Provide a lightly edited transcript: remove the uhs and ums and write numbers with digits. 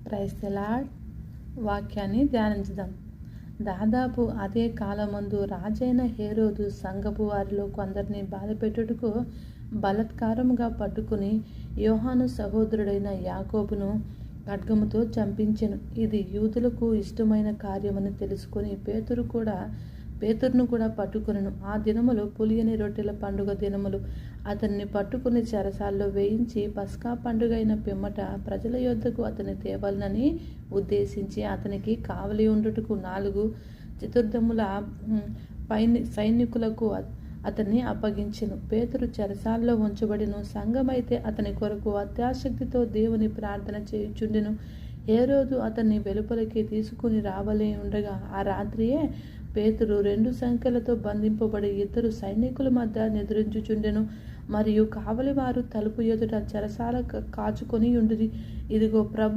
Praise the lord. వాక్యాన్ని ధ్యానించుదాం. దాదాపు అదే కాలమందు రాజైన హేరోదు సంఘపు వారిలో కొందరిని బాధపెట్టుటకు బలాత్కారముగా పట్టుకుని యోహాను సహోదరుడైన యాకోబును ఖడ్గముతో చంపించెను. ఇది యూదులకు ఇష్టమైన కార్యమని తెలుసుకొని పేతురును కూడా పట్టుకొనెను. ఆ దినములు పులియని రొట్టెల పండుగ దినములు. అతన్ని పట్టుకుని చెరసాల్లో వేయించి పస్కా పండుగ అయిన పిమ్మట ప్రజల యొద్దకు అతని తేవలనని ఉద్దేశించి అతనికి కావలి ఉండుటకు 4 చతుర్థముల సైనికులకు అతన్ని అప్పగించెను. పేతురు చెరసాల్లో ఉంచబడిను. సంఘమైతే అతని కొరకు అత్యాసక్తితో దేవుని ప్రార్థన చేయుచుండెను. హేరోదు అతన్ని వెలుపలికి తీసుకుని రావలే ఉండగా ఆ రాత్రియే పేతురు 2 సంకెళ్లతో బంధింపబడి 2 సైనికుల మధ్య నిద్రించుచుండెను. మరియు కావలివారు తలుపు ఎదుట చెరసాల కాచుకొని ఉండిరి. ఇదిగో ప్రభు